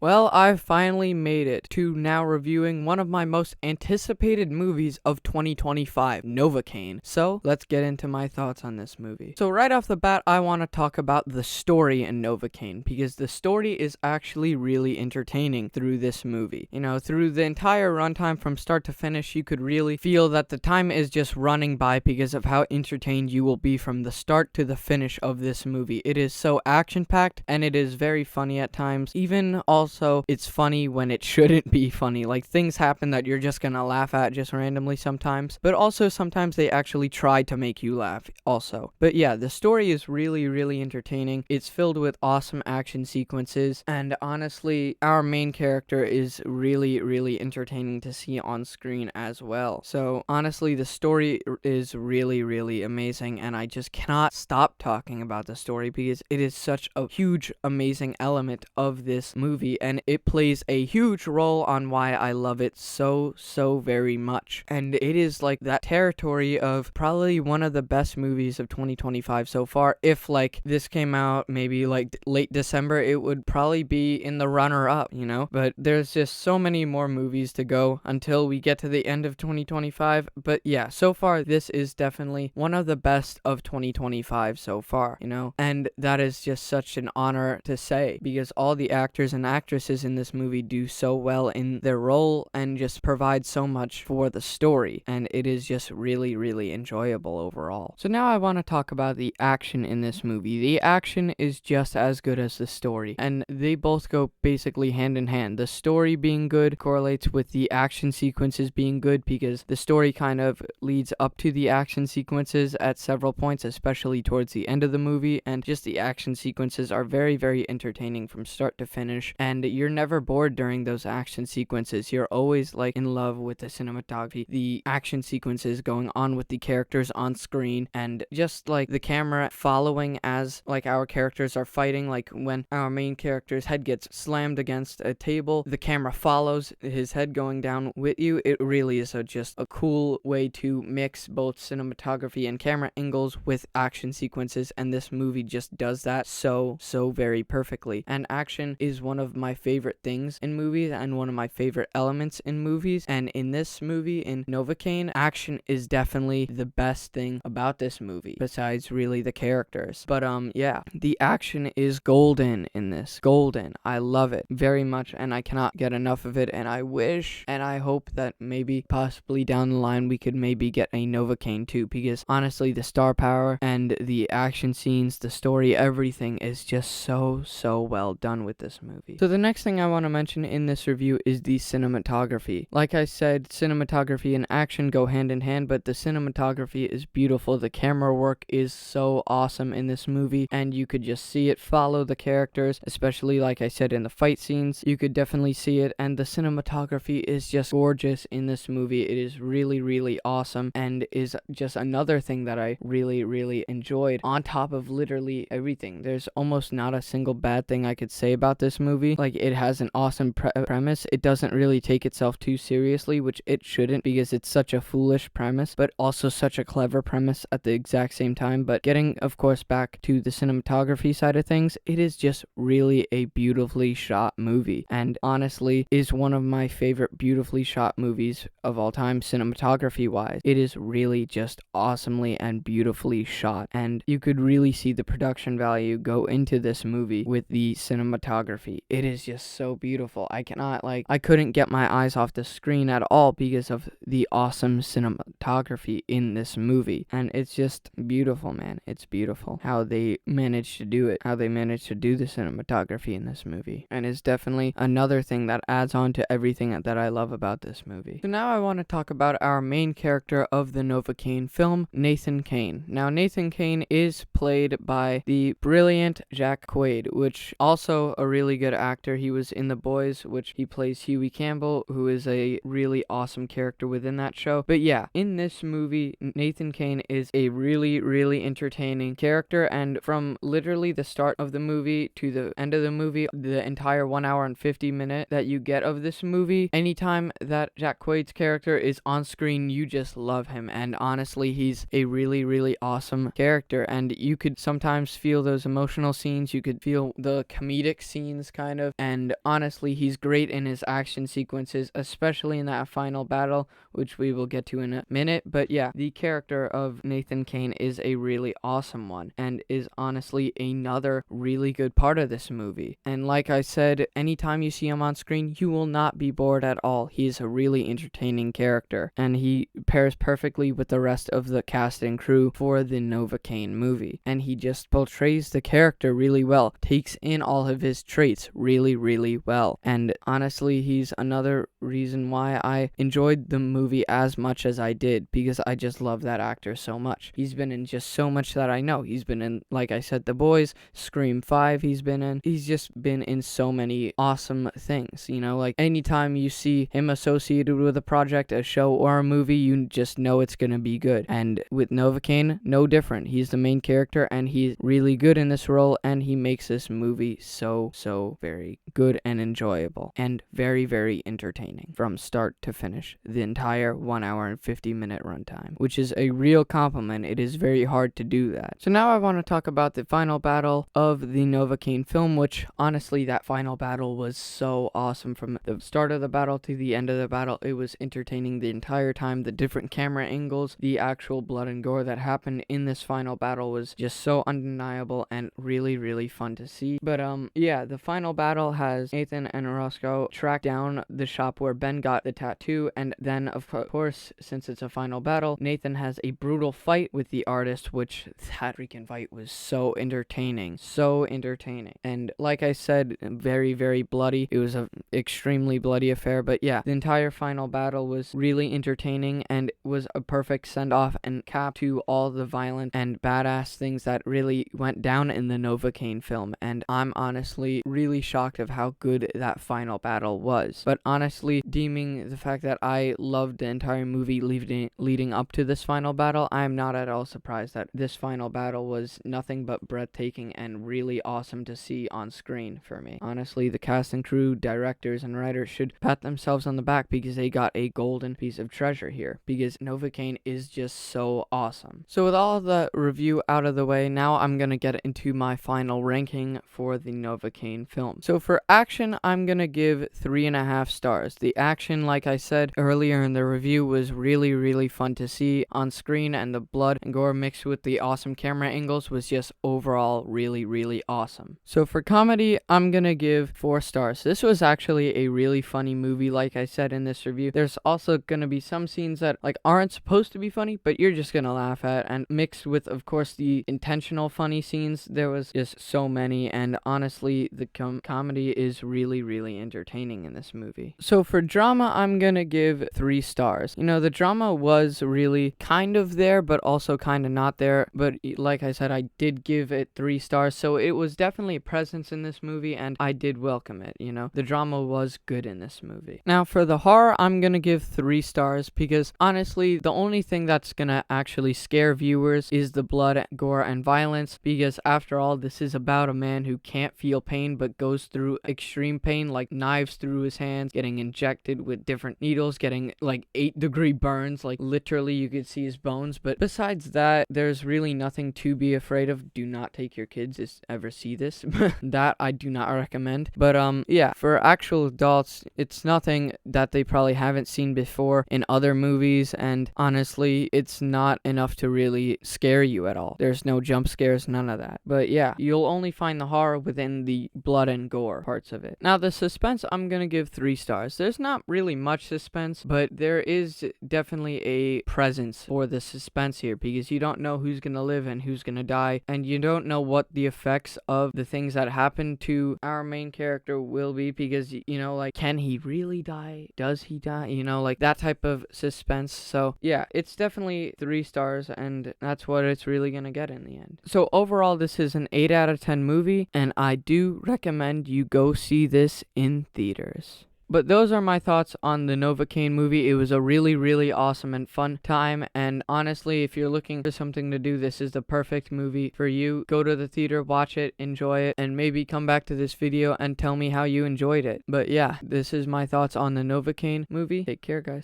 Well, I've finally made it to now reviewing one of my most anticipated movies of 2025, Novocain. So, let's get into my thoughts on this movie. So, right off the bat, I want to talk about the story in Novocain, because the story is actually really entertaining through this movie. You know, through the entire runtime from start to finish, you could really feel that the time is just running by because of how entertained you will be from the start to the finish of this movie. It is so action-packed, and it is very funny at times. Even also, it's funny when it shouldn't be funny. Like, things happen that you're just gonna laugh at just randomly sometimes, but also sometimes they actually try to make you laugh also. But yeah, the story is really, really entertaining. It's filled with awesome action sequences, and honestly, our main character is really, really entertaining to see on screen as well. So honestly, the story is really, really amazing, and I just cannot stop talking about the story because it is such a huge, amazing element of this movie, and it plays a huge role on why I love it so very much. And it is like that territory of probably one of the best movies of 2025 so far. If like this came out maybe like late December, it would probably be in the runner-up, you know? But there's just so many more movies to go until we get to the end of 2025. But yeah, so far this is definitely one of the best of 2025 so far, you know? And that is just such an honor to say, because all the actors and actresses in this movie do so well in their role and just provide so much for the story, and it is just really, really enjoyable overall. So now I want to talk about the action in this movie. The action is just as good as the story, and they both go basically hand in hand. The story being good correlates with the action sequences being good, because the story kind of leads up to the action sequences at several points, especially towards the end of the movie, and just the action sequences are very, very entertaining from start to finish, and you're never bored during those action sequences. You're always like in love with the cinematography, the action sequences going on with the characters on screen, and just like the camera following as like our characters are fighting. Like when our main character's head gets slammed against a table, the camera follows his head going down with you. It really is just a cool way to mix both cinematography and camera angles with action sequences, and this movie just does that so very perfectly. And action is one of my favorite things in movies and one of my favorite elements in movies, and in this movie, in Novocain, action is definitely the best thing about this movie besides really the characters. But yeah, the action is golden in this. Golden. I love it very much, and I cannot get enough of it, and I wish and I hope that maybe possibly down the line we could maybe get a Novocain 2, because honestly the star power and the action scenes, the story, everything is just so well done with this movie. So the next thing I want to mention in this review is the cinematography. Like I said, cinematography and action go hand in hand, but the cinematography is beautiful. The camera work is so awesome in this movie, and you could just see it follow the characters, especially like I said in the fight scenes. You could definitely see it, and the cinematography is just gorgeous in this movie. It is really, really awesome, and is just another thing that I really enjoyed on top of literally everything. There's almost not a single bad thing I could say about this movie. Like, it has an awesome premise. It doesn't really take itself too seriously, which it shouldn't, because it's such a foolish premise, but also such a clever premise at the exact same time. But getting, of course, back to the cinematography side of things, it is just really a beautifully shot movie, and honestly is one of my favorite beautifully shot movies of all time, cinematography wise. It is really just awesomely and beautifully shot, and you could really see the production value go into this movie with the cinematography. It is just so beautiful. I couldn't get my eyes off the screen at all because of the awesome cinematography in this movie, and it's just beautiful, man. It's beautiful how they managed to do it, how they managed to do the cinematography in this movie, and it's definitely another thing that adds on to everything that I love about this movie. So now I want to talk about our main character of the Novocain film, Nathan Cain. Now, Nathan Cain is played by the brilliant Jack Quaid, which also a really good actor. He was in The Boys, which he plays Huey Campbell, who is a really awesome character within that show. But yeah, in this movie, Nathan Cain is a really entertaining character, and from literally the start of the movie to the end of the movie, the entire 1 hour and 50 minute that you get of this movie, anytime that Jack Quaid's character is on screen, you just love him, and honestly, he's a really awesome character, and you could sometimes feel those emotional scenes, you could feel the comedic scenes kind of, and honestly, he's great in his action sequences, especially in that final battle, which we will get to in a minute. But yeah, the character of Nathan Cain is a really awesome one, and is honestly another really good part of this movie. And like I said, anytime you see him on screen, you will not be bored at all. He's a really entertaining character, and he pairs perfectly with the rest of the cast and crew for the Novocain movie. And he just portrays the character really well, takes in all of his traits really, really well. And honestly, he's another reason why I enjoyed the movie as much as I did, because I just love that actor so much. He's been in just so much that I know. He's been in, like I said, The Boys, Scream 5 he's been in. He's just been in so many awesome things, you know, like anytime you see him associated with a project, a show, or a movie, you just know it's gonna be good. And with Novocain, no different. He's the main character, and he's really good in this role, and he makes this movie so very good and enjoyable, and very, very entertaining from start to finish, the entire 1 hour and 50-minute runtime, which is a real compliment. It is very hard to do that. So now I want to talk about the final battle of the Novocain film, which honestly, that final battle was so awesome. From the start of the battle to the end of the battle, it was entertaining the entire time. The different camera angles, the actual blood and gore that happened in this final battle was just so undeniable and really, really fun to see. But yeah, the final battle has Nathan and Roscoe track down the shop where Ben got the tattoo, and then of course, since it's a final battle, Nathan has a brutal fight with the artist, which that freaking fight was so entertaining, and like I said, very, very bloody. It was an extremely bloody affair, but yeah, the entire final battle was really entertaining and was a perfect send-off and cap to all the violent and badass things that really went down in the Novocain film. And I'm honestly really shocked of how good that final battle was. But honestly, deeming the fact that I loved the entire movie leading up to this final battle, I am not at all surprised that this final battle was nothing but breathtaking and really awesome to see on screen for me. Honestly, the cast and crew, directors, and writers should pat themselves on the back, because they got a golden piece of treasure here, because Novocain is just so awesome. So with all the review out of the way, now I'm gonna get into my final ranking for the Novocain film. So for action, I'm gonna give 3.5 stars. The action, like I said earlier in the review, was really, really fun to see on screen, and the blood and gore mixed with the awesome camera angles was just overall really, really awesome. So for comedy, I'm gonna give 4 stars. This was actually a really funny movie, like I said in this review. There's also gonna be some scenes that aren't supposed to be funny, but you're just gonna laugh at, and mixed with, of course, the intentional funny scenes, there was just so many. And honestly, the comedy is really, really entertaining in this movie. So for drama, I'm gonna give 3 stars. You know, the drama was really kind of there, but also kind of not there. But like I said, I did give it 3 stars, so it was definitely a presence in this movie, and I did welcome it. You know, the drama was good in this movie. Now for the horror, I'm gonna give 3 stars, because honestly, the only thing that's gonna actually scare viewers is the blood, gore, and violence, because after all, this is about a man who can't feel pain but goes through extreme pain, like knives through his hands, getting injected with different needles, getting 8-degree burns, literally you could see his bones. But besides that, there's really nothing to be afraid of. Do not take your kids to ever see this. That I do not recommend. But yeah, for actual adults, it's nothing that they probably haven't seen before in other movies, and honestly, it's not enough to really scare you at all. There's no jump scares, none of that. But yeah, you'll only find the horror within the blood and gore parts of it. Now the suspense, I'm gonna give 3 stars. There's not really much suspense, but there is definitely a presence for the suspense here, because you don't know who's gonna live and who's gonna die, and you don't know what the effects of the things that happen to our main character will be, because can he really die? Does he die? That type of suspense. So yeah, it's definitely 3 stars, and that's what it's really gonna get in the end. So overall, this is an 8 out of 10 movie, and I do recommend you go see this in theaters. But those are my thoughts on the Novocain movie. It was a really, really awesome and fun time, and honestly, if you're looking for something to do, this is the perfect movie for you. Go to the theater, watch it, enjoy it, and maybe come back to this video and tell me how you enjoyed it. But yeah, this is my thoughts on the Novocain movie. Take care, guys.